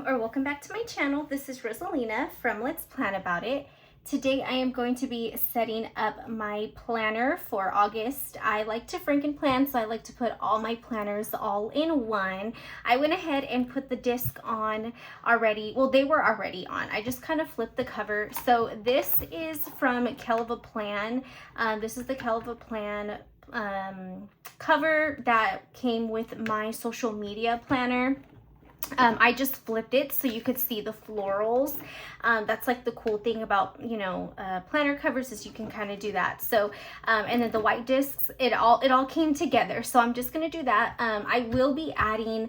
or welcome back to my channel. This is Rosalina from Let's Plan About It. Today I am going to be setting up my planner for August. I like to Franken plan, so I like to put all my planners all in one. I went ahead and put the disc on already. Well, they were already on. I just kind of flipped the cover. So this is from Kelva Plan. This is the Kelva Plan cover that came with my social media planner. I just flipped it so you could see the florals. That's like the cool thing about, planner covers is you can kind of do that. So, and then the white discs, it all came together. So I'm just going to do that. I will be adding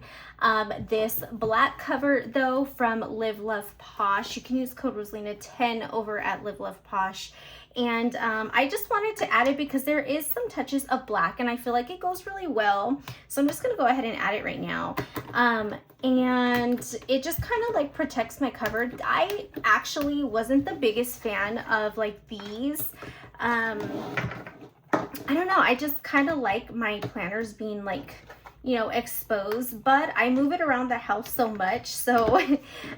this black cover though from Live Love Posh. You can use code Rosalina10 over at Live Love Posh. And I just wanted to add it because there is some touches of black and I feel like it goes really well. So I'm just going to go ahead and add it right now. And it just kind of like protects my cover. I actually wasn't the biggest fan of like these. I don't know. I just kind of like my planners being like, exposed, but I move it around the house so much, so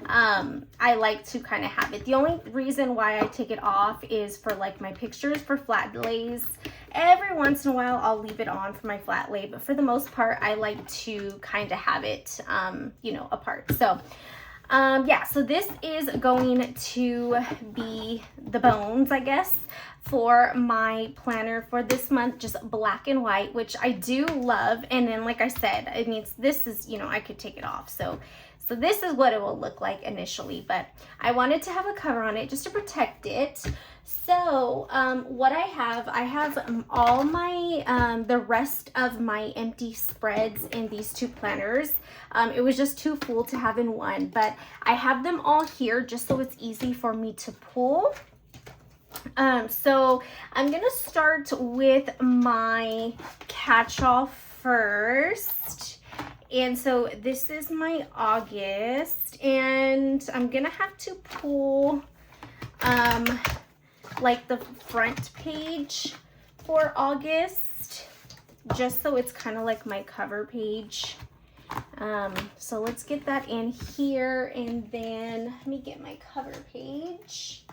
I like to kind of have it. The only reason why I take it off is for like my pictures for flat lays. Every once in a while I'll leave it on for my flat lay, but for the most part I like to kind of have it apart. So yeah, so this is going to be the bones, I guess, for my planner for this month, just black and white, which I do love. And then, like I said, it means this is, I could take it off. So this is what it will look like initially, but I wanted to have a cover on it just to protect it. So what I have all my, the rest of my empty spreads in these two planners. It was just too full to have in one, but I have them all here just so it's easy for me to pull. So I'm gonna start with my catch-all first. And so this is my August, and I'm gonna have to pull like the front page for August, just so it's kind of like my cover page. So let's get that in here, and then let me get my cover page.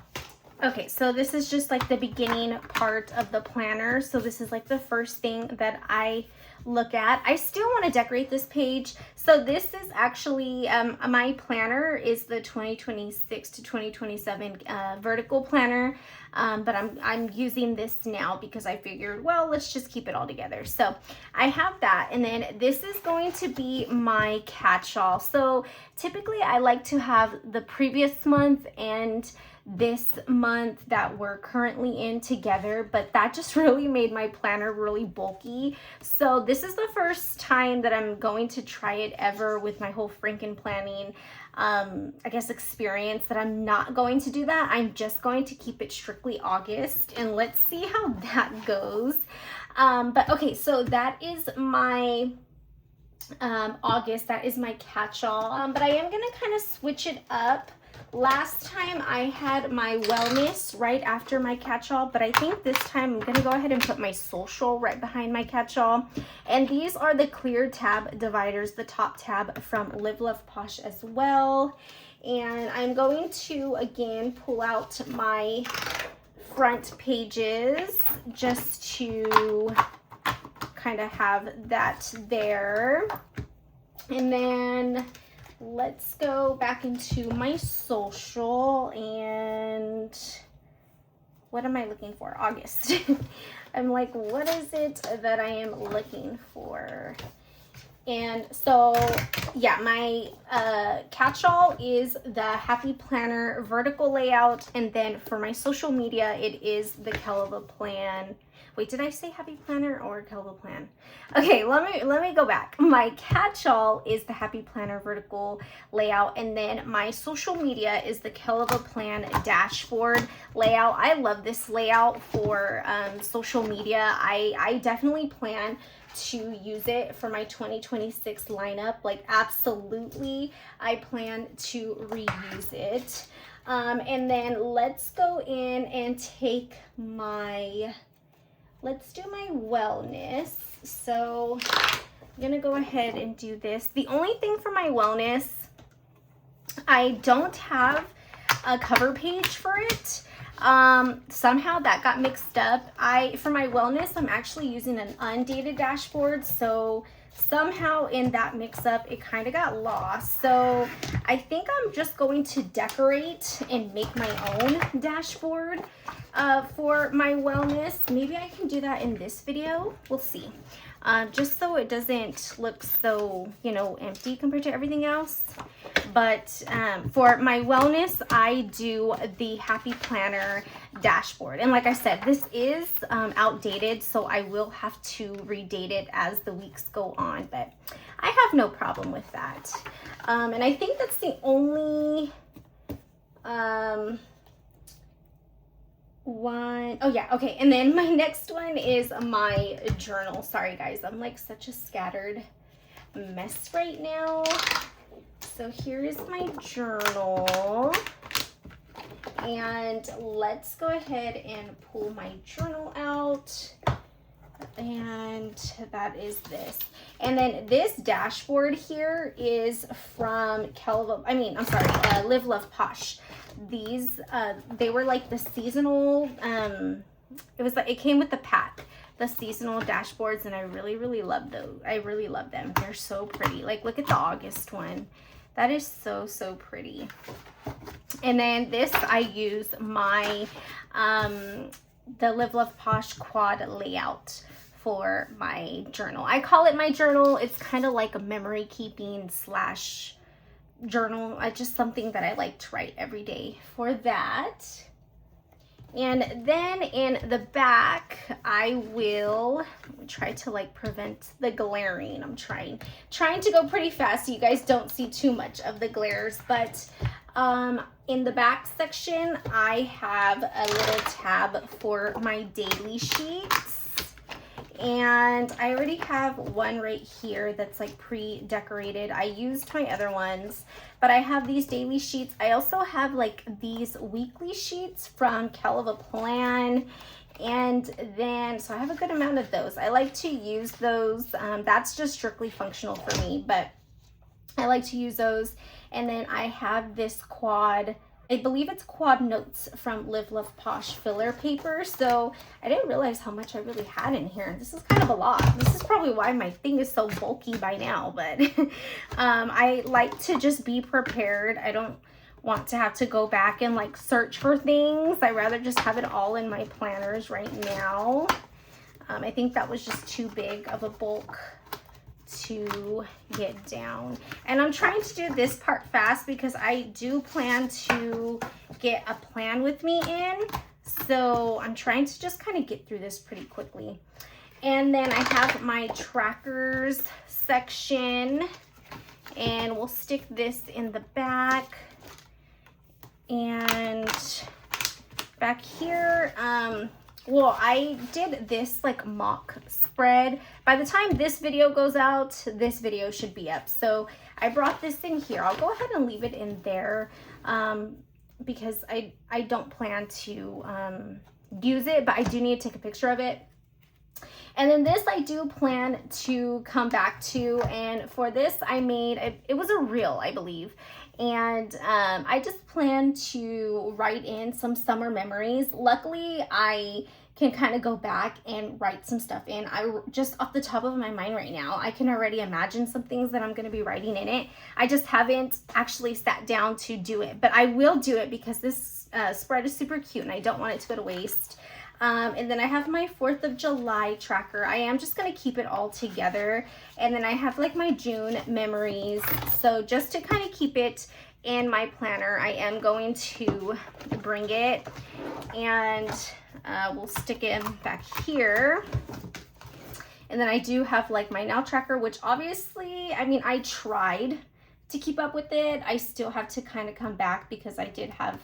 Okay, so this is just like the beginning part of the planner. So this is like the first thing that I look at. I still want to decorate this page. So this is actually, my planner is the 2026 to 2027 vertical planner. But I'm using this now because I figured, well, let's just keep it all together. So I have that. And then this is going to be my catch-all. So typically I like to have the previous month and this month that we're currently in together, but that just really made my planner really bulky. So this is the first time that I'm going to try it ever with my whole Franken planning I guess experience, that I'm not going to do that. I'm just going to keep it strictly August, and let's see how that goes. But okay, so that is my August. That is my catch-all, but I am gonna kind of switch it up. Last time I had my wellness right after my catch-all, but I think this time I'm gonna go ahead and put my social right behind my catch-all. And these are the clear tab dividers, the top tab from Live Love Posh as well. And I'm going to again pull out my front pages just to kind of have that there. And then let's go back into my social, and what am I looking for? August. I'm like, what is it that I am looking for? And so, yeah, my catch-all is the Happy Planner vertical layout, and then for my social media, it is the Kelva Plan. Wait, did I say Happy Planner or Kelva Plan? Okay, let me go back. My catch-all is the Happy Planner vertical layout, and then my social media is the Kelva Plan dashboard layout. I love this layout for social media. I definitely plan to use it for my 2026 lineup. Like, absolutely, I plan to reuse it. And then let's go in and take my, let's do my wellness. So I'm gonna go ahead and do this. The only thing for my wellness I don't have a cover page for it. Somehow that got mixed up. For my wellness, I'm actually using an undated dashboard, so somehow in that mix up it kind of got lost. So I think I'm just going to decorate and make my own dashboard for my wellness. Maybe I can do that in this video, we'll see. Just so it doesn't look so, you know, empty compared to everything else. But for my wellness, I do the Happy Planner dashboard. And like I said, this is outdated, so I will have to redate it as the weeks go on. But I have no problem with that. And I think that's the only one. Oh yeah, okay. And then my next one is my journal. Sorry guys, I'm like such a scattered mess right now. So here is my journal, and let's go ahead and pull my journal out. And that is this. And then this dashboard here is from Live Love Posh. These they were like the seasonal, it came with the pack, the seasonal dashboards, and I really love those. I really love them. They're so pretty. Like, look at the August one. That is so pretty. And then this, I use my the Live Love Posh quad layout for my journal. I call it my journal. It's kind of like a memory keeping slash journal. Just something that I like to write every day for that. And then in the back, I will try to like prevent the glaring. I'm trying to go pretty fast so you guys don't see too much of the glares. But in the back section, I have a little tab for my daily sheets. And I already have one right here that's like pre-decorated. I used my other ones, but I have these daily sheets. I also have like these weekly sheets from Kell of a Plan. And then, so I have a good amount of those. I like to use those. That's just strictly functional for me, but I like to use those. And then I have this quad, I believe it's quad notes from Live Love Posh filler paper. So I didn't realize how much I really had in here. This is kind of a lot. This is probably why my thing is so bulky by now, but I like to just be prepared. I don't want to have to go back and like search for things. I rather just have it all in my planners right now. I think that was just too big of a bulk to get down. And I'm trying to do this part fast because I do plan to get a plan with me in. So I'm trying to just kind of get through this pretty quickly. And then I have my trackers section, and we'll stick this in the back. And back here, well, I did this like mock spread. By the time this video goes out, this video should be up. So I brought this in here. I'll go ahead and leave it in there because I don't plan to use it, but I do need to take a picture of it. And then this I do plan to come back to, and for this I made, it was a reel, I believe. And I just plan to write in some summer memories. Luckily, I can kind of go back and write some stuff in. I just off the top of my mind right now, I can already imagine some things that I'm going to be writing in it. I just haven't actually sat down to do it, but I will do it because this spread is super cute and I don't want it to go to waste. And then I have my 4th of July tracker. I am just going to keep it all together. And then I have like my June memories. So just to kind of keep it in my planner, I am going to bring it and we'll stick it back here. And then I do have like my now tracker, which obviously, I mean, I tried to keep up with it. I still have to kind of come back because I did have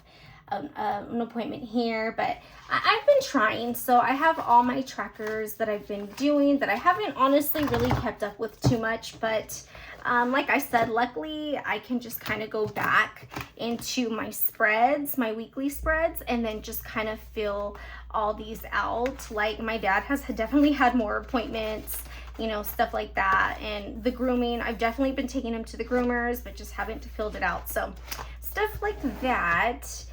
an appointment here, but I've been trying. So I have all my trackers that I've been doing that I haven't honestly really kept up with too much, but like I said, luckily I can just kind of go back into my spreads, my weekly spreads, and then just kind of fill all these out. Like my dad has definitely had more appointments you know, stuff like that. And the grooming, I've definitely been taking him to the groomers, but just haven't filled it out. So stuff like that.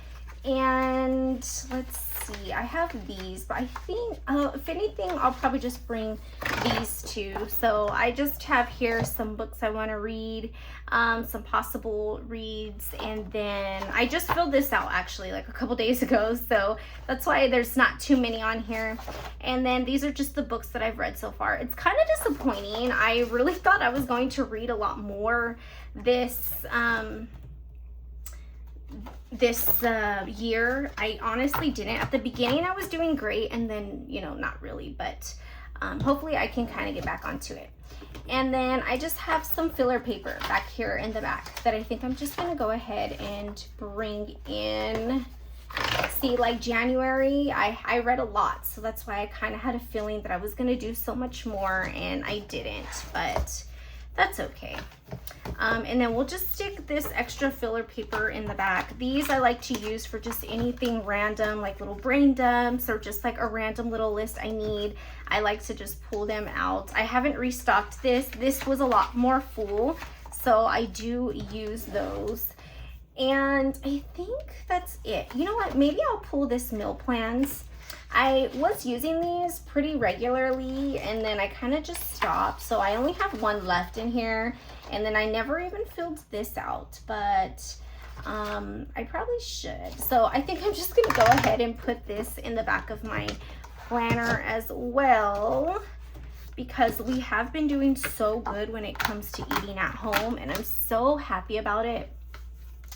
And let's see, I have these, but I think if anything, I'll probably just bring these two. So I just have here some books I want to read, some possible reads, and then I just filled this out actually like a couple days ago, so that's why there's not too many on here. And then these are just the books that I've read so far. It's kind of disappointing. I really thought I was going to read a lot more this year. I honestly didn't. At the beginning I was doing great, and then, you know, not really, but hopefully I can kind of get back onto it. And then I just have some filler paper back here in the back that I think I'm just gonna go ahead and bring in. See, like January, I read a lot, so that's why I kind of had a feeling that I was gonna do so much more, and I didn't, but that's okay. And then we'll just stick this extra filler paper in the back. These I like to use for just anything random, like little brain dumps or just like a random little list I need. I like to just pull them out. I haven't restocked this. This was a lot more full, so I do use those. And I think that's it. You know what? Maybe I'll pull this meal plans. I was using these pretty regularly, and then I kind of just stopped. So I only have one left in here, and then I never even filled this out, but I probably should. So I think I'm just gonna go ahead and put this in the back of my planner as well, because we have been doing so good when it comes to eating at home, and I'm so happy about it.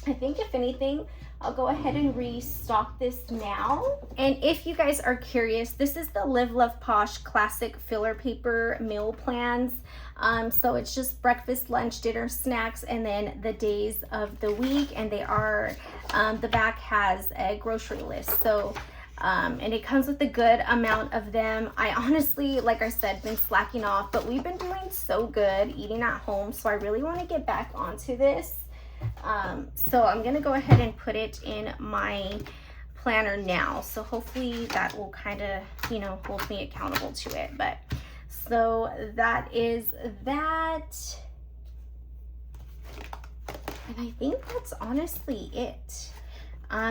I think if anything, I'll go ahead and restock this now. And if you guys are curious, this is the Live Love Posh Classic Filler Paper Meal Plans. So it's just breakfast, lunch, dinner, snacks, and then the days of the week. And they are, the back has a grocery list. So, and it comes with a good amount of them. I honestly, like I said, been slacking off, but we've been doing so good eating at home. So I really want to get back onto this. So I'm gonna go ahead and put it in my planner now, so hopefully that will kind of, you know, hold me accountable to it. But so that is that, and I think that's honestly it.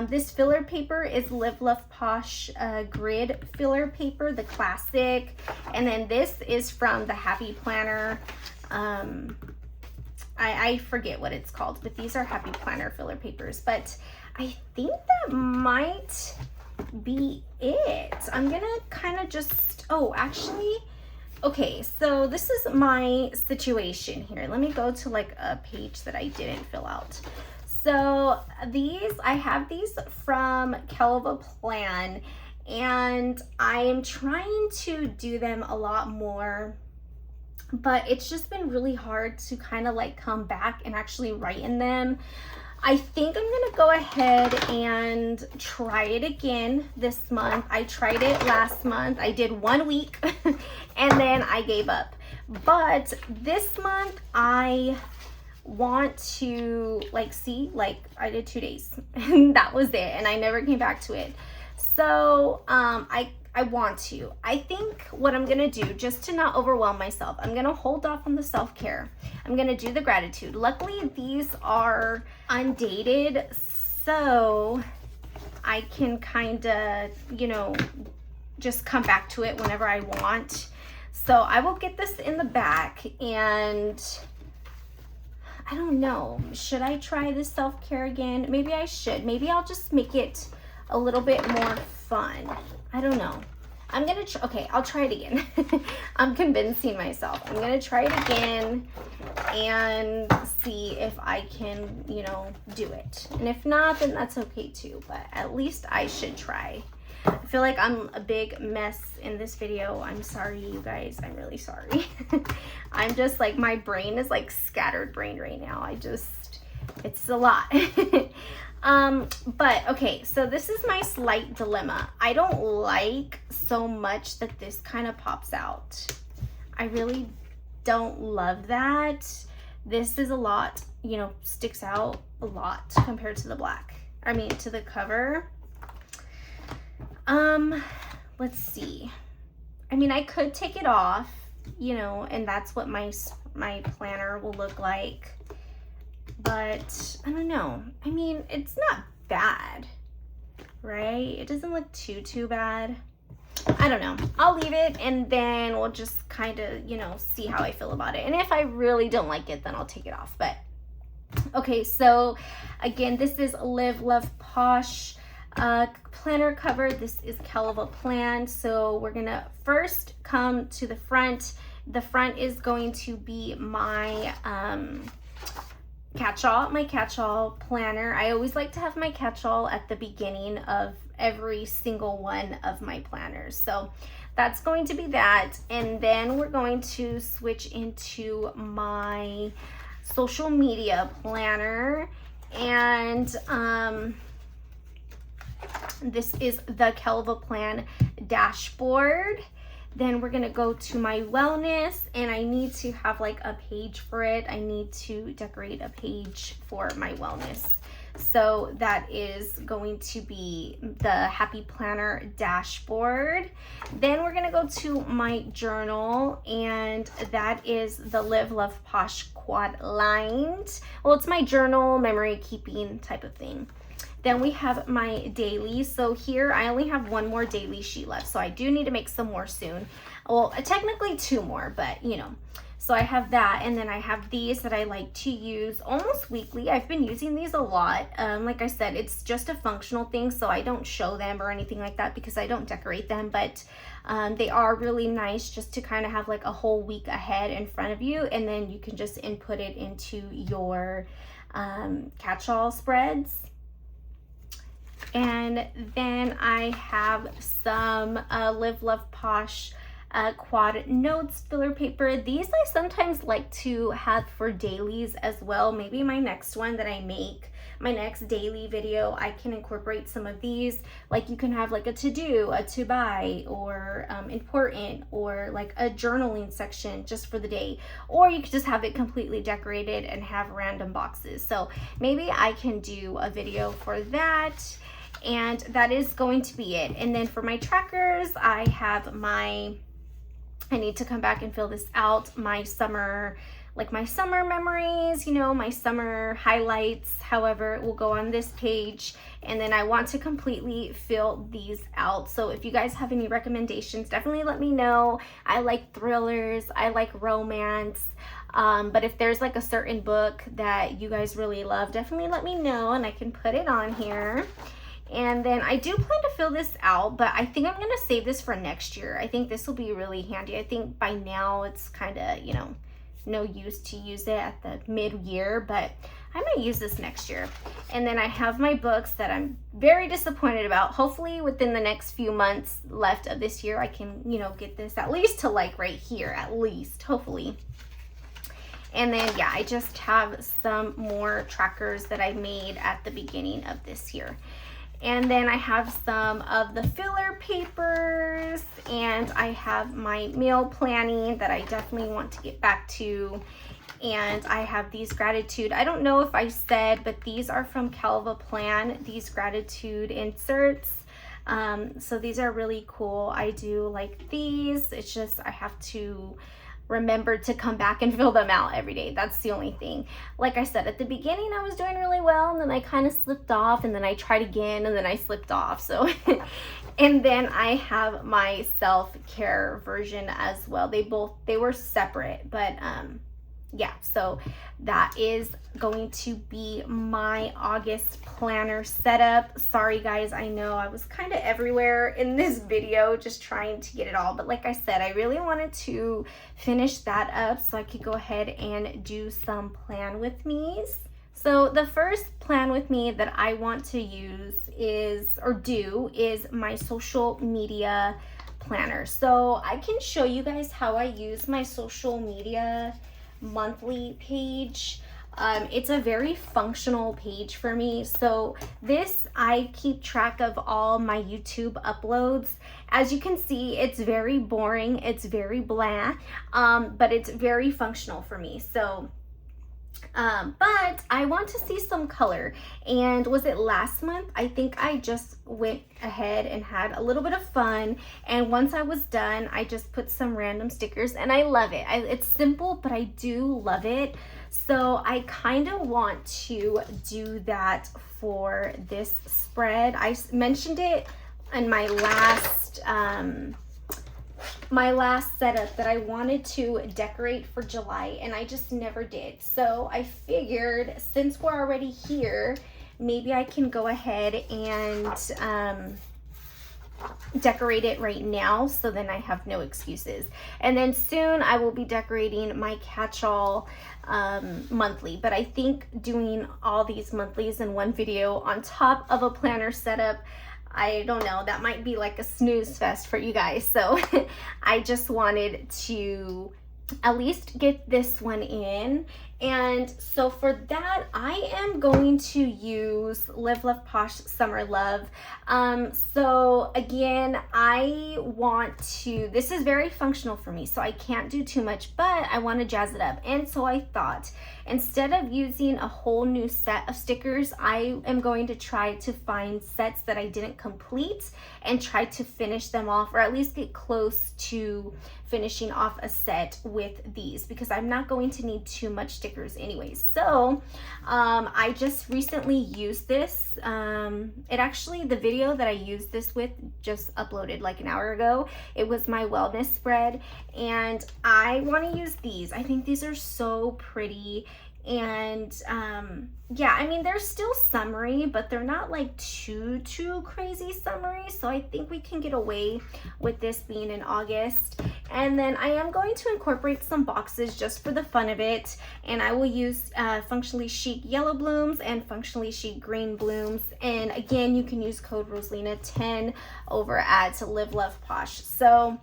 This filler paper is Live Love Posh grid filler paper, the classic, and then this is from the Happy Planner. I forget what it's called, but these are Happy Planner filler papers. But I think that might be it. I'm gonna kind of just, oh, actually, okay, so this is my situation here. Let me go to like a page that I didn't fill out. So these, I have these from Kelva Plan, and I am trying to do them a lot more, but it's just been really hard to kind of like come back and actually write in them. I think I'm gonna go ahead and try it again this month. I tried it last month. I did 1 week and then I gave up. But this month I want to like see, like I did 2 days and that was it, and I never came back to it. So I want to. I think what I'm gonna do, just to not overwhelm myself, I'm gonna hold off on the self-care. I'm gonna do the gratitude. Luckily, these are undated, so I can kind of, you know, just come back to it whenever I want. So I will get this in the back, and I don't know, should I try this self-care again? Maybe I should. Maybe I'll just make it a little bit more fun. I don't know. I'm gonna okay, I'll try it again. I'm convincing myself. I'm gonna try it again and see if I can, you know, do it. And if not, then that's okay too, but at least I should try. I feel like I'm a big mess in this video. I'm sorry, you guys. I'm really sorry. I'm just like, my brain is like scattered brain right now. It's a lot. But okay, so this is my slight dilemma. I don't like so much that this kind of pops out. I really don't love that. This is a lot, you know, sticks out a lot compared to the black. I mean, to the cover. Let's see. I mean, I could take it off you know, and that's what my planner will look like. But I don't know. I mean, it's not bad, right? It doesn't look too bad. I don't know. I'll leave it, and then we'll just kind of, you know, see how I feel about it. And if I really don't like it, then I'll take it off. But okay, so again, this is Live Love Posh planner cover. This is Calva Plan. So we're gonna first come to the front. The front is going to be my catch-all planner. I always like to have my catch-all at the beginning of every single one of my planners. So that's going to be that. And then we're going to switch into my social media planner. And this is the Calva Plan dashboard. Then we're gonna go to my wellness, and I need to have like a page for it. I need to decorate a page for my wellness. So that is going to be the Happy Planner dashboard. Then we're gonna go to my journal, and that is the Live Love Posh quad lined. Well, it's my journal memory keeping type of thing. Then we have my daily. So here I only have one more daily sheet left. So I do need to make some more soon. Well, technically 2 more, but you know. So I have that, and then I have these that I like to use almost weekly. I've been using these a lot. Like I said, it's just a functional thing, so I don't show them or anything like that because I don't decorate them, but they are really nice just to kind of have like a whole week ahead in front of you, and then you can just input it into your catch-all spreads. And then I have some Live Love Posh quad notes filler paper. These I sometimes like to have for dailies as well. Maybe my next one that I make, my next daily video, I can incorporate some of these. Like you can have like a to-do, a to-buy, or important, or like a journaling section just for the day. Or you could just have it completely decorated and have random boxes. So maybe I can do a video for that. And that is going to be it. And then for my trackers, I have I need to come back and fill this out, my summer memories, you know, my summer highlights, however, it will go on this page. And then I want to completely fill these out. So if you guys have any recommendations, definitely let me know. I like thrillers, I like romance. But if there's like a certain book that you guys really love, definitely let me know and I can put it on here. And then I do plan to fill this out, but I think I'm going to save this for next year. I think this will be really handy. I think by now it's kind of, you know, no use to use it at the mid-year, but I might use this next year. And then I have my books that I'm very disappointed about. Hopefully within the next few months left of this year, I can, you know, get this at least to like right here, at least, hopefully. And then, yeah, I just have some more trackers that I made at the beginning of this year. And then I have some of the filler papers, and I have my meal planning that I definitely want to get back to. And I have these gratitude. I don't know if I said, but these are from Calva Plan, these gratitude inserts. So these are really cool. I do like these. It's just I have to remember to come back and fill them out every day. That's the only thing. Like I said, at the beginning I was doing really well, and then I kind of slipped off, and then I tried again, and then I slipped off. So and then I have my self-care version as well. They were separate, but yeah, so that is going to be my August planner setup. Sorry guys, I know I was kind of everywhere in this video just trying to get it all, but like I said, I really wanted to finish that up so I could go ahead and do some plan with me's. So the first plan with me that I want to use is my social media planner. So I can show you guys how I use my social media monthly page. It's a very functional page for me. So this, I keep track of all my YouTube uploads. As you can see, it's very boring, it's very blah, but it's very functional for me. So But I want to see some color. And was it last month? I think I just went ahead and had a little bit of fun. And once I was done, I just put some random stickers and I love it. It's simple, but I do love it. So I kind of want to do that for this spread. I mentioned it in my last setup that I wanted to decorate for July and I just never did. So I figured since we're already here, maybe I can go ahead and decorate it right now, so then I have no excuses. And then soon I will be decorating my catch-all monthly, but I think doing all these monthlies in one video on top of a planner setup, I don't know, that might be like a snooze fest for you guys. So I just wanted to at least get this one in. And so for that, I am going to use Live Love Posh Summer Love. So again, I want to, this is very functional for me, so I can't do too much, but I want to jazz it up. And so I thought, instead of using a whole new set of stickers, I am going to try to find sets that I didn't complete and try to finish them off, or at least get close to finishing off a set with these, because I'm not going to need too much stickers anyways. So I just recently used this. It actually, the video that I used this with just uploaded like an hour ago. It was my wellness spread, and I want to use these. I think these are so pretty. And yeah, I mean, they're still summery, but they're not like too crazy summery, so I think we can get away with this being in August. And then I am going to incorporate some boxes just for the fun of it, and I will use Functionally Chic yellow blooms and Functionally Chic green blooms. And again, you can use code Rosalina10 over at Live Love Posh. So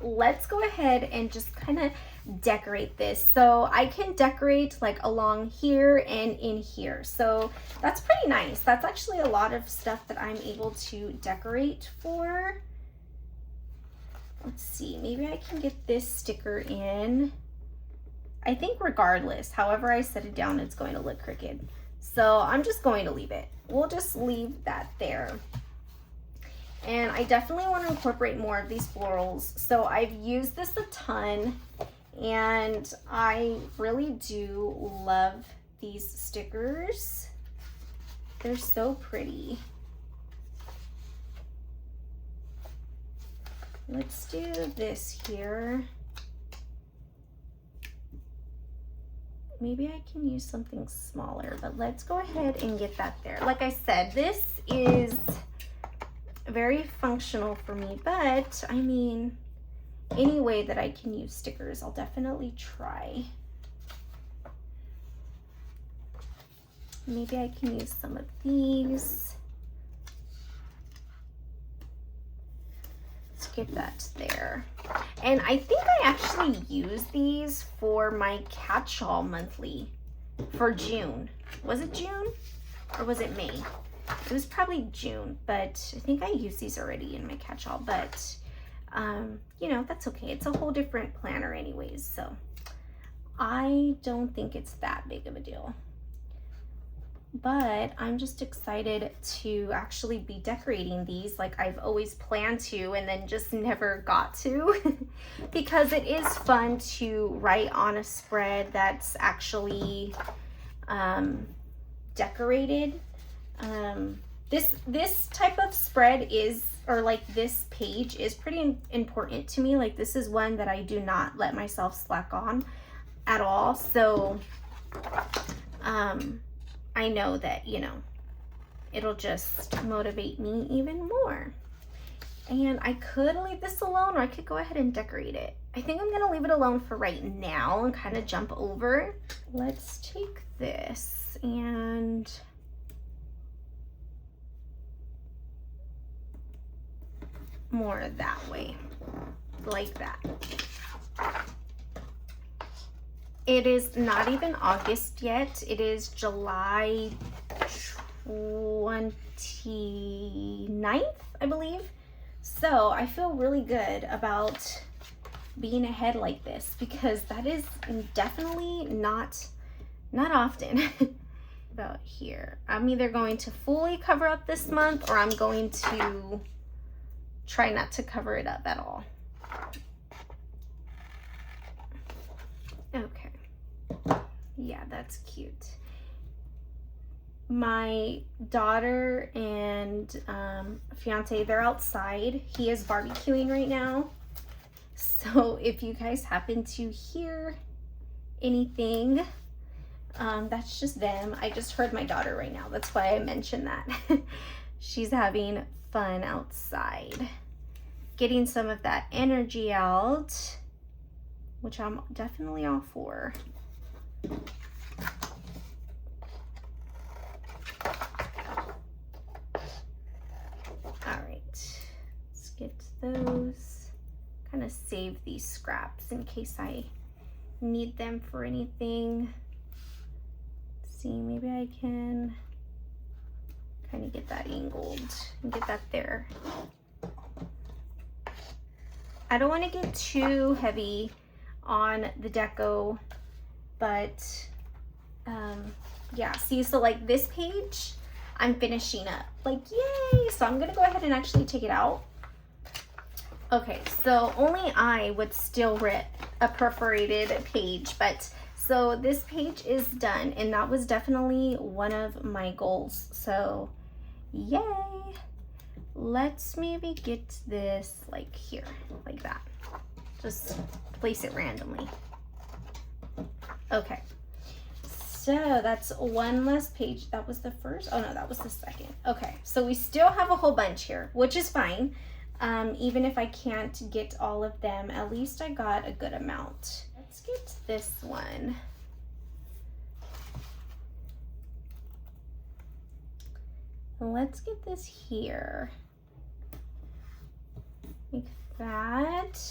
let's go ahead and just kind of decorate this. So I can decorate like along here and in here, so that's pretty nice. That's actually a lot of stuff that I'm able to decorate for. Let's see, maybe I can get this sticker in. I think regardless, however I set it down, it's going to look crooked, so I'm just going to leave it. We'll just leave that there. And I definitely want to incorporate more of these florals. So I've used this a ton, and I really do love these stickers. They're so pretty. Let's do this here. Maybe I can use something smaller, but let's go ahead and get that there. Like I said, this is very functional for me, but I mean, any way that I can use stickers, I'll definitely try. Maybe I can use some of these. Let's get that there. And I think I actually used these for my catch-all monthly for June. Was it June or was it May? It was probably June, but I think I used these already in my catch-all, but you know, that's okay. It's a whole different planner anyways, so I don't think it's that big of a deal. But I'm just excited to actually be decorating these like I've always planned to and then just never got to because it is fun to write on a spread that's actually decorated. This type of spread is, or like this page is pretty important to me. Like this is one that I do not let myself slack on at all. So I know that, you know, it'll just motivate me even more. And I could leave this alone or I could go ahead and decorate it. I think I'm gonna leave it alone for right now and kind of jump over. Let's take this and more that way, like that. It is not even August yet. It is July 29th, I believe. So I feel really good about being ahead like this, because that is definitely not often. About here, I'm either going to fully cover up this month, or I'm going to try not to cover it up at all. Okay, yeah, that's cute. My daughter and fiance, they're outside. He is barbecuing right now. So if you guys happen to hear anything, that's just them. I just heard my daughter right now. That's why I mentioned that. She's having fun outside, getting some of that energy out, which I'm definitely all for. All right, let's get those. Kind of save these scraps in case I need them for anything. Let's see, maybe I can kind of get that angled and get that there. I don't want to get too heavy on the deco, but yeah, see, so like this page I'm finishing up, like, yay. So I'm gonna go ahead and actually take it out. Okay, so only I would still rip a perforated page, but so this page is done, and that was definitely one of my goals, so yay. Let's maybe get this like here, like that. Just place it randomly. Okay, so that's one less page. That was the first, oh no, that was the second. Okay, so we still have a whole bunch here, which is fine. Even if I can't get all of them, at least I got a good amount. Let's get this one. Let's get this here. Like that.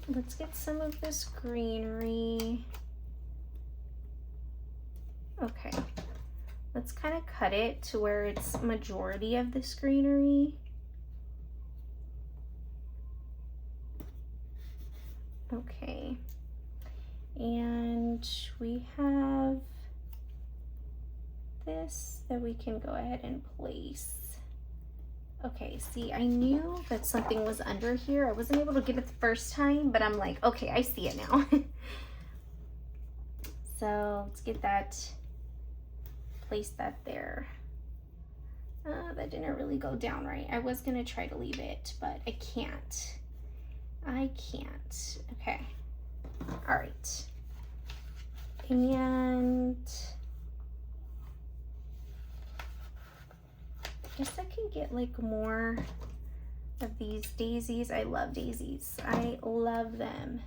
Let's get some of this greenery. Okay, let's kind of cut it to where it's majority of this greenery. Okay, and we have this that we can go ahead and place. Okay, see, I knew that something was under here. I wasn't able to get it the first time, but I'm like, okay, I see it now. So let's get that, place that there. That didn't really go down right. I was gonna try to leave it, but I can't. I can't. Okay, all right. And I guess I can get like more of these daisies. I love daisies. I love them.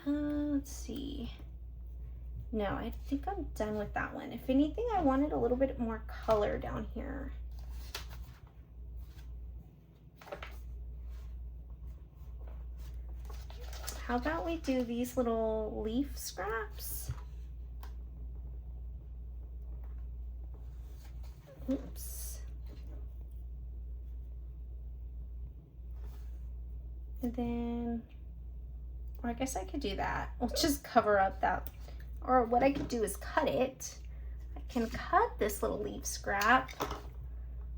Let's see. No, I think I'm done with that one. If anything, I wanted a little bit more color down here. How about we do these little leaf scraps? Oops. And then, or I guess I could do that. We'll just cover up that. Or what I could do is cut it. I can cut this little leaf scrap.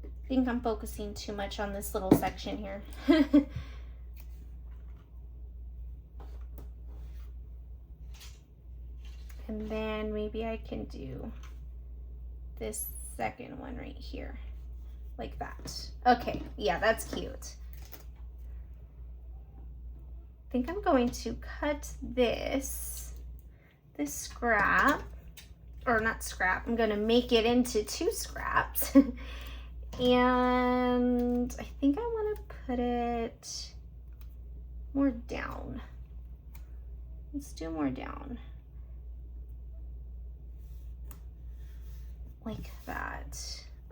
I think I'm focusing too much on this little section here. And then maybe I can do this second one right here, like that. Okay, yeah, that's cute. I think I'm going to cut this scrap, or not scrap, I'm gonna make it into 2 scraps. And I think I wanna put it more down. Let's do more down. Like that.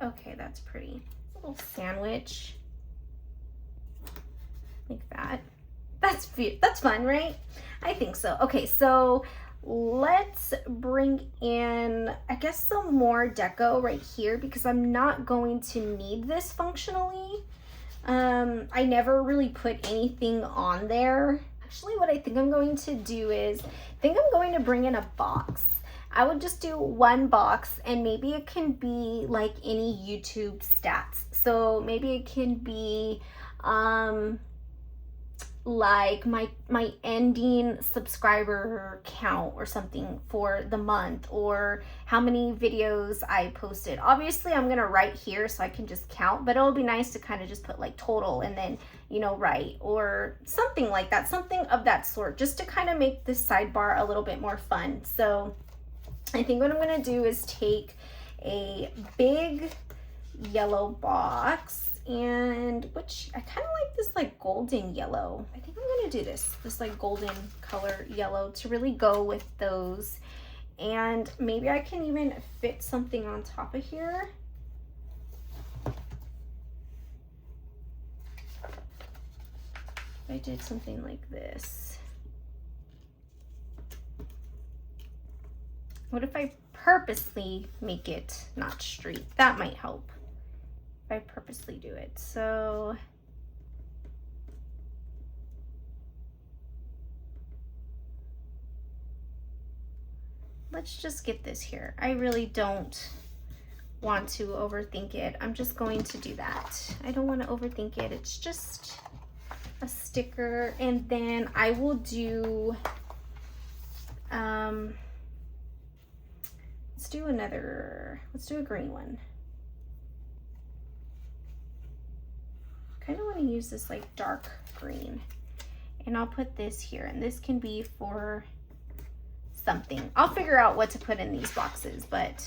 Okay, that's pretty. A little sandwich. Like that. That's fun, right? I think so. Okay, so let's bring in, I guess, some more deco right here, because I'm not going to need this functionally. I never really put anything on there. Actually, what I think I'm going to do is, I think I'm going to bring in a box. I would just do one box, and maybe it can be like any YouTube stats. So maybe it can be like my ending subscriber count or something for the month, or how many videos I posted. Obviously I'm gonna write here so I can just count, but it'll be nice to kind of just put like total and then, you know, write or something like that, something of that sort, just to kind of make this sidebar a little bit more fun. So I think what I'm gonna do is take a big yellow box, and which I kind of like this like golden yellow. I think I'm gonna do this like golden color yellow to really go with those. And maybe I can even fit something on top of here. I did something like this. What if I purposely make it not straight? That might help if I purposely do it. So let's just get this here. I really don't want to overthink it. I'm just going to do that. I don't want to overthink it. It's just a sticker. And then I will do, let's do a green one. Kind of want to use this like dark green, and I'll put this here, and this can be for something. I'll figure out what to put in these boxes, but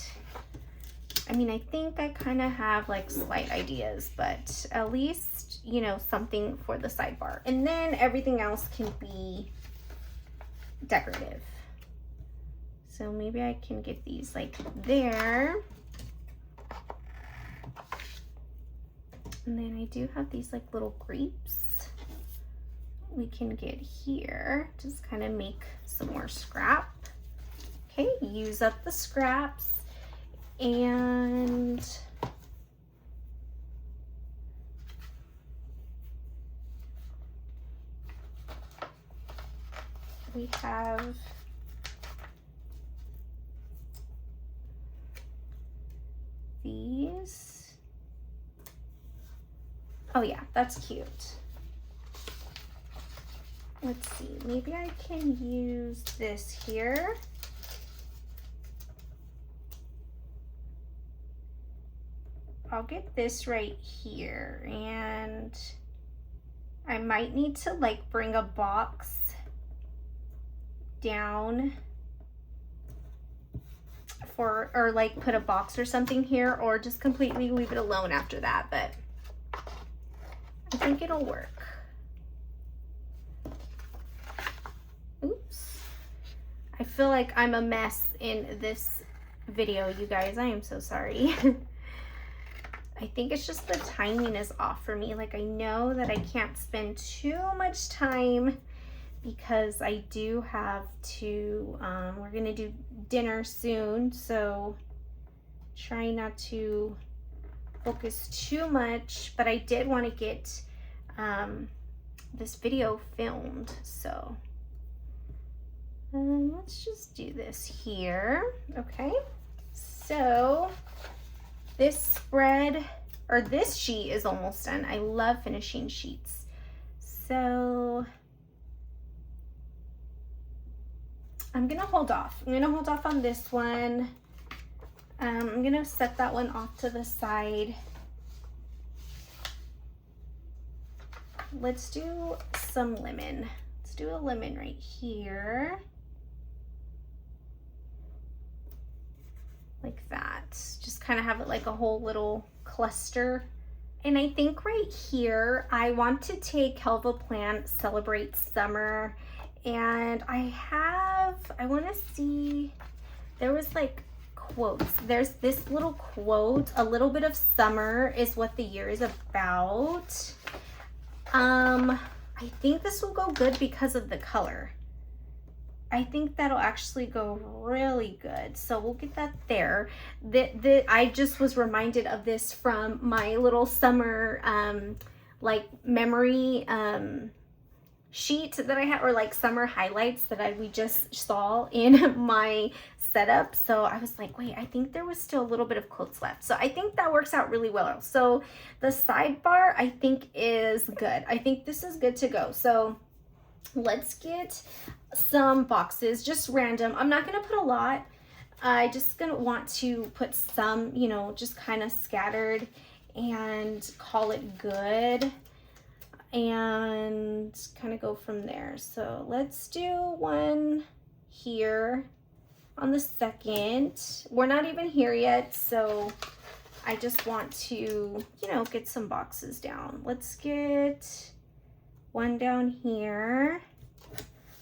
I mean, I think I kind of have like slight ideas, but at least, you know, something for the sidebar, and then everything else can be decorative. So maybe I can get these like there. And then I do have these like little grapes we can get here. Just kind of make some more scrap. Okay, use up the scraps. And we have these. Oh yeah, that's cute. Let's see, maybe I can use this here. I'll get this right here, and I might need to like bring a box down for, or like put a box or something here, or just completely leave it alone after that, but I think it'll work. Oops. I feel like I'm a mess in this video, you guys. I am so sorry. I think it's just the timing is off for me. Like, I know that I can't spend too much time because I do have to, we're gonna do dinner soon, so try not to focus too much, but I did want to get this video filmed, so let's just do this here. Okay, so this spread, or this sheet, is almost done. I love finishing sheets, so I'm gonna hold off. I'm gonna hold off on this one. I'm gonna set that one off to the side. Let's do some lemon. Let's do a lemon right here. Like that. Just kind of have it like a whole little cluster. And I think right here, I want to take Helva Plant Celebrate Summer. And I want to see, there was like quotes. There's this little quote, a little bit of summer is what the year is about. I think this will go good because of the color. I think that'll actually go really good. So we'll get that there. I just was reminded of this from my little summer like memory sheet that I had, or like summer highlights that we just saw in my setup. So I was like, wait, I think there was still a little bit of quotes left. So I think that works out really well. So the sidebar I think is good. I think this is good to go. So let's get some boxes, just random. I'm not gonna put a lot. I just gonna want to put some, you know, just kind of scattered and call it good, and kind of go from there. So let's do one here on the 2nd. We're not even here yet, so I just want to, you know, get some boxes down. Let's get one down here,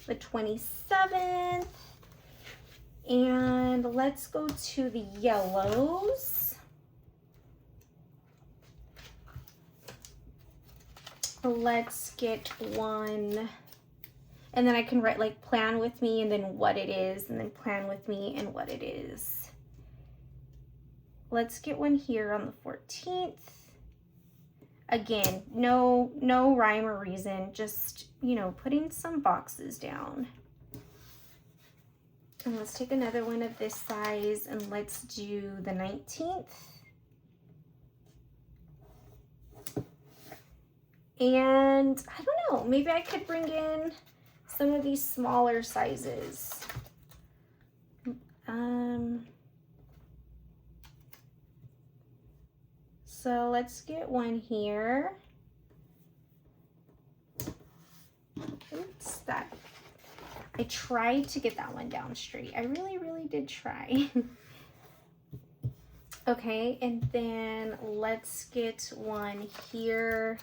the 27th, and let's go to the yellows. Let's get one, and then I can write like plan with me and then what it is, and then plan with me and what it is. Let's get one here on the 14th. Again, no rhyme or reason, just, you know, putting some boxes down. And let's take another one of this size, and let's do the 19th. And I don't know, maybe I could bring in some of these smaller sizes. So let's get one here. Oops, I tried to get that one down straight. I really, really did try. Okay, and then let's get one here.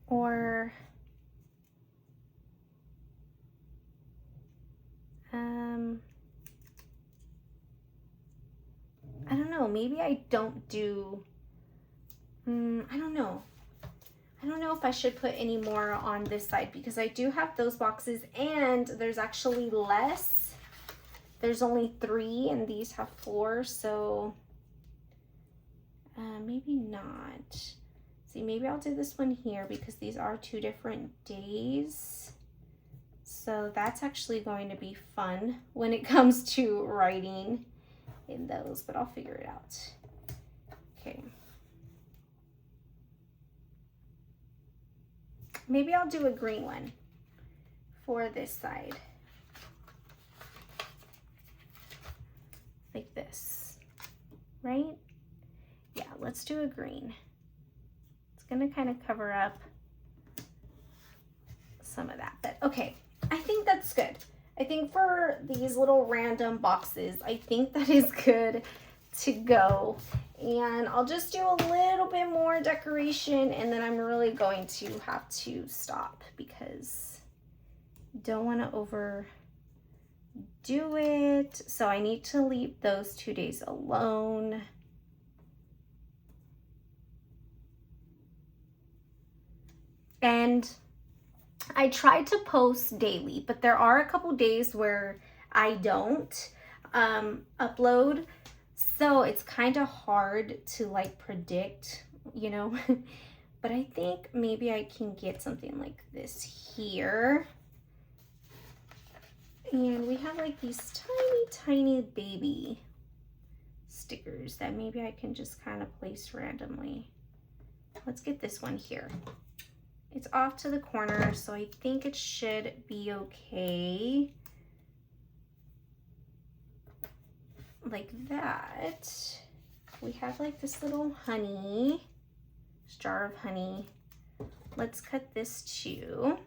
Or I don't know, maybe I don't do, I don't know. I don't know if I should put any more on this side, because I do have those boxes and there's actually less. There's only 3 and these have 4, so maybe not. See, maybe I'll do this one here because these are 2 different days. So that's actually going to be fun when it comes to writing in those, but I'll figure it out. Okay. Maybe I'll do a green one for this side. Like this, right? Yeah, let's do a green. It's gonna kind of cover up some of that, but okay, I think that's good. I think for these little random boxes, I think that is good to go. And I'll just do a little bit more decoration, and then I'm really going to have to stop because I don't want to overdo it. So I need to leave those 2 days alone. And I tried to post daily, but there are a couple days where I don't upload. So it's kind of hard to like predict, you know, but I think maybe I can get something like this here. And we have like these tiny, tiny baby stickers that maybe I can just kind of place randomly. Let's get this one here. It's off to the corner, so I think it should be okay. Like that. We have like this little honey, jar of honey. Let's cut this too.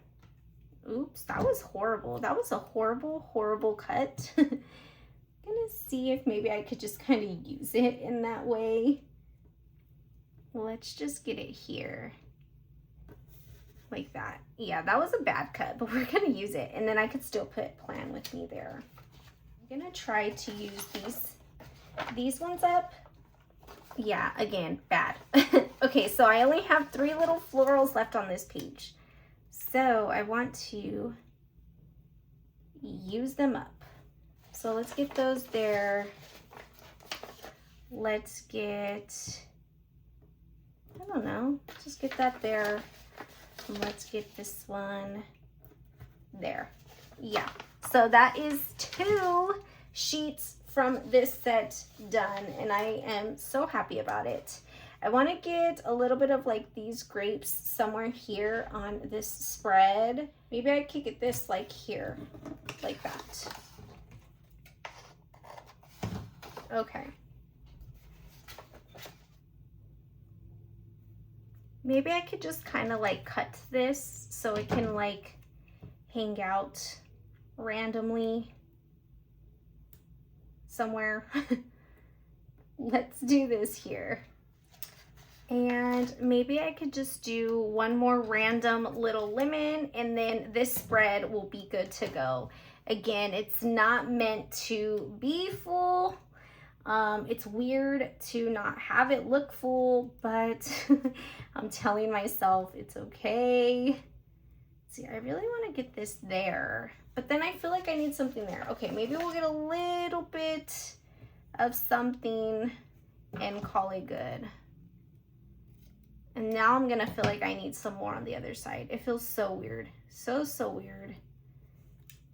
Oops, that was horrible. That was a horrible, horrible cut. Gonna see if maybe I could just kind of use it in that way. Let's just get it here. Like that. Yeah, that was a bad cut, but we're gonna use it. And then I could still put plan with me there. I'm gonna try to use these ones up. Yeah, again, bad. Okay, so I only have 3 little florals left on this page. So I want to use them up. So let's get those there. Let's get I don't know, just get that there. And let's get this one there. Yeah, so that is 2 sheets from this set done, and I am so happy about it. I want to get a little bit of like these grapes somewhere here on this spread. Maybe I could get this like here, like that. Okay. Maybe I could just kind of like cut this so it can like hang out randomly somewhere. Let's do this here. And maybe I could just do one more random little lemon, and then this spread will be good to go. Again, it's not meant to be full. It's weird to not have it look full, but I'm telling myself it's okay. See, I really want to get this there, but then I feel like I need something there. Okay, maybe we'll get a little bit of something and call it good. And now I'm gonna feel like I need some more on the other side. It feels so weird, so weird.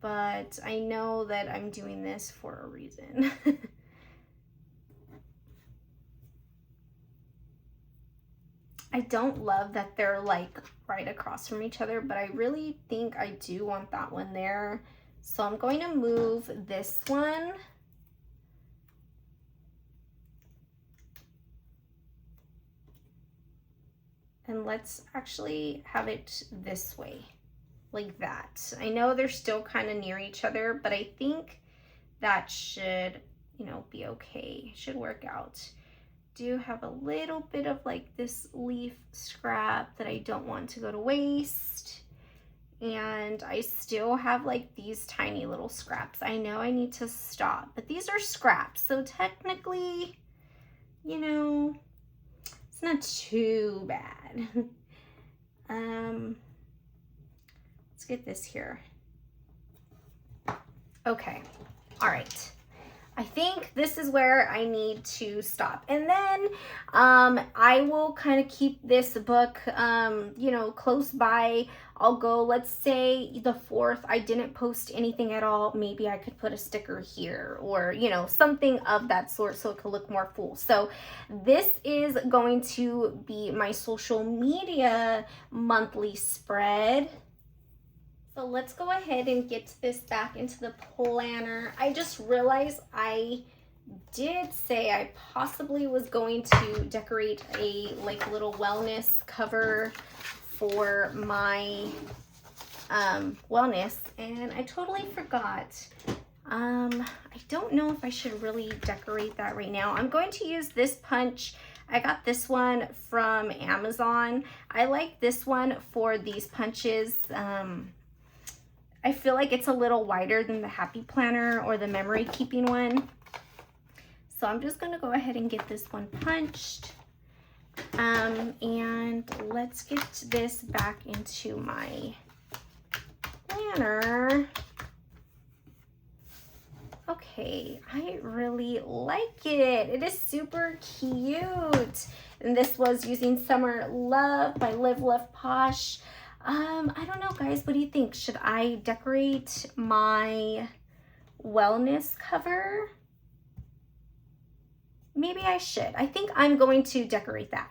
But I know that I'm doing this for a reason. I don't love that they're like right across from each other, but I really think I do want that one there. So I'm going to move this one. And let's actually have it this way, like that. I know they're still kind of near each other, but I think that should, you know, be okay. Should work out. Do have a little bit of like this leaf scrap that I don't want to go to waste. And I still have like these tiny little scraps. I know I need to stop, but these are scraps. So technically, you know, it's not too bad. Let's get this here. Okay, all right. I think this is where I need to stop. And then I will kind of keep this book, you know, close by. I'll go, let's say the 4th, I didn't post anything at all. Maybe I could put a sticker here or, you know, something of that sort so it could look more full. So this is going to be my social media monthly spread. So let's go ahead and get this back into the planner. I just realized I did say I possibly was going to decorate a like little wellness cover for my wellness, and I totally forgot. I don't know if I should really decorate that right now. I'm going to use this punch. I got this one from Amazon. I like this one for these punches. I feel like it's a little wider than the Happy Planner or the memory keeping one. So I'm just gonna go ahead and get this one punched. And let's get this back into my planner. Okay, I really like it. It is super cute. And this was using Summer Love by Live Love Posh. I don't know, guys, what do you think? Should I decorate my wellness cover? Maybe I should. I think I'm going to decorate that.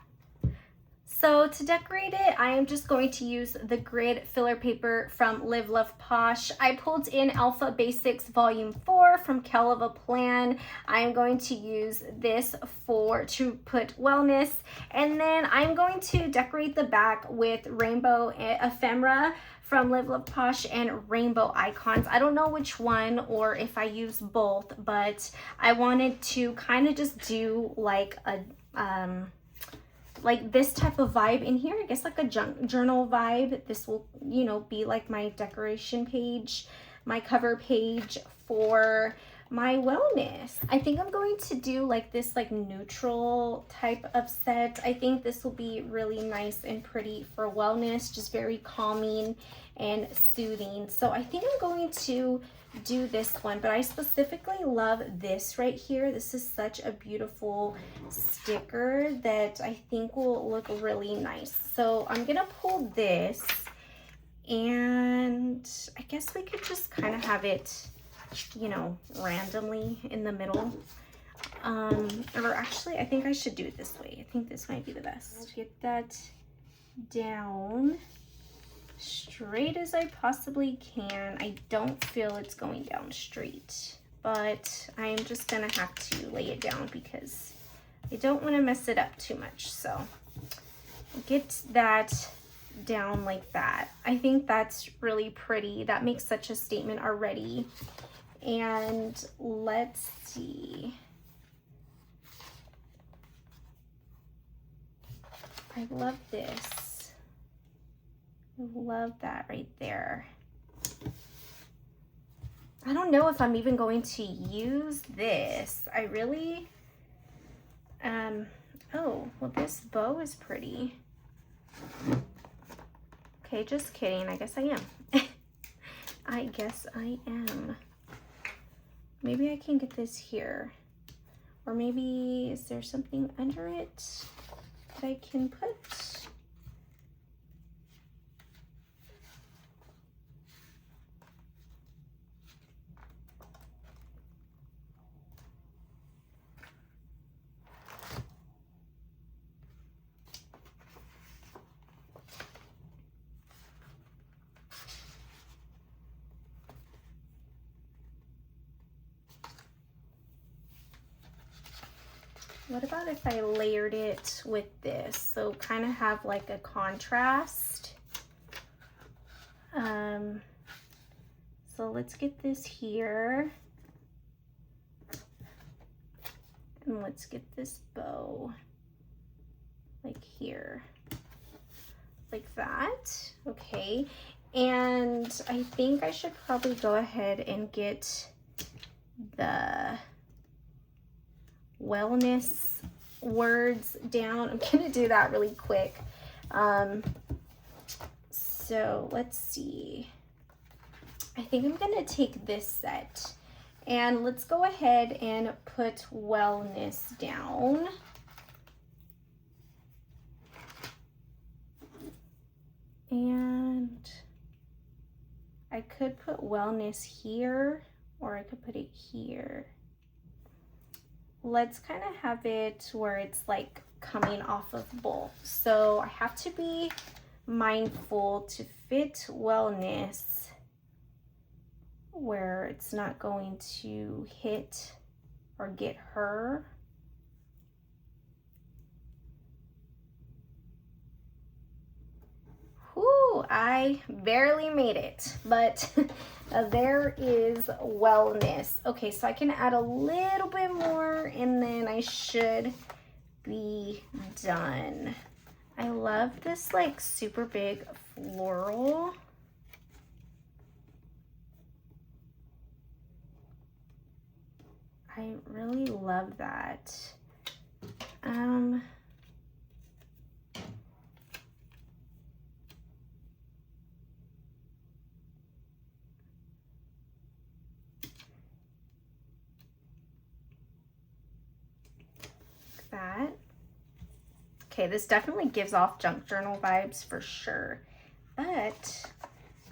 So to decorate it, I am just going to use the grid filler paper from Live Love Posh. I pulled in Alpha Basics Volume 4 from Kell of a Plan. I am going to use this to put wellness, and then I'm going to decorate the back with rainbow ephemera from Live Love Posh and rainbow icons. I don't know which one or if I use both, but I wanted to kind of just do like a like this type of vibe in here. I guess like a journal vibe. This will, you know, be like my decoration page, my cover page for my wellness. I think I'm going to do like this like neutral type of set. I think this will be really nice and pretty for wellness, just very calming and soothing. So I think I'm going to do this one, but I specifically love this right here. This is such a beautiful sticker that I think will look really nice. So I'm gonna pull this, and I guess we could just kind of have it, you know, randomly in the middle. Or actually, I think I should do it this way. I think this might be the best. I'll get that down straight as I possibly can. I don't feel it's going down straight, but I'm just gonna have to lay it down because I don't want to mess it up too much. So get that down like that. I think that's really pretty. That makes such a statement already. And let's see. I love this. I love that right there. I don't know if I'm even going to use this. I really, oh, well, this bow is pretty. Okay, just kidding. I guess I am. I guess I am. Maybe I can get this here. Or maybe, is there something under it that I can put? What about if I layered it with this? So kind of have like a contrast. So let's get this here. And let's get this bow like here. Like that. Okay. And I think I should probably go ahead and get the wellness words down. I'm gonna do that really quick. So let's see. I think I'm gonna take this set and let's go ahead and put wellness down. And I could put wellness here, or I could put it here. Let's kind of have it where it's like coming off of both. So I have to be mindful to fit wellness where it's not going to hit or get her. Whew, I barely made it, but there is wellness. Okay, so I can add a little bit more and then I should be done. I love this like super big floral. I really love that. That. Okay, this definitely gives off junk journal vibes for sure, but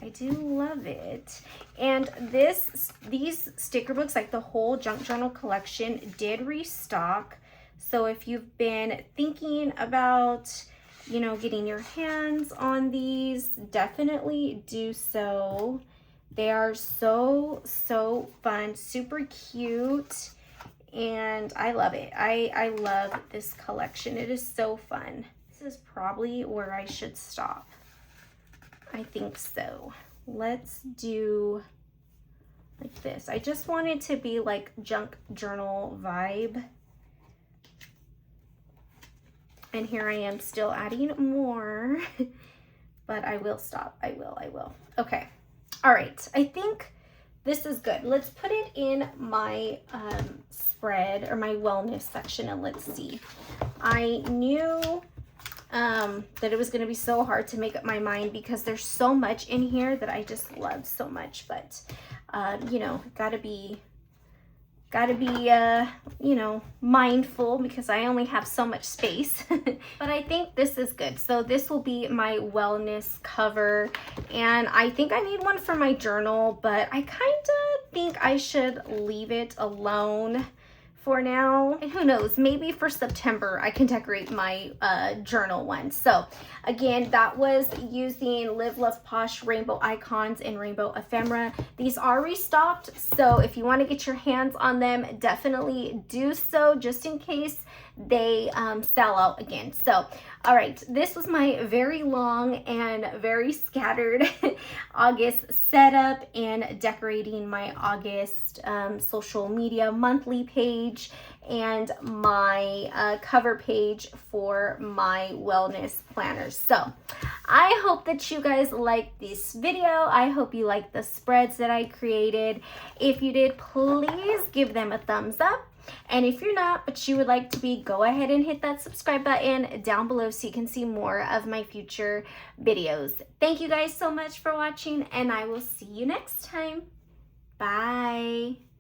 I do love it. And these sticker books, like the whole junk journal collection, did restock. So if you've been thinking about, you know, getting your hands on these, definitely do so. They are so fun, super cute. And I love it. I love this collection. It is so fun. This is probably where I should stop. I think so. Let's do like this. I just want it to be like junk journal vibe. And here I am still adding more, but I will stop. I will. Okay. All right. I think this is good. Let's put it in my spread or my wellness section, and let's see. I knew that it was going to be so hard to make up my mind because there's so much in here that I just love so much, but you know, gotta be you know, mindful because I only have so much space. But I think this is good. So this will be my wellness cover, and I think I need one for my journal, but I kind of think I should leave it alone for now, and who knows, maybe for September I can decorate my journal one. So again, that was using Live Love Posh rainbow icons and rainbow ephemera. These are restocked, so if you want to get your hands on them, definitely do so, just in case they sell out again. So all right, this was my very long and very scattered August setup and decorating my August social media monthly page and my cover page for my wellness planners. So I hope that you guys liked this video. I hope you liked the spreads that I created. If you did, please give them a thumbs up. And if you're not, but you would like to be, go ahead and hit that subscribe button down below so you can see more of my future videos. Thank you guys so much for watching, and I will see you next time. Bye.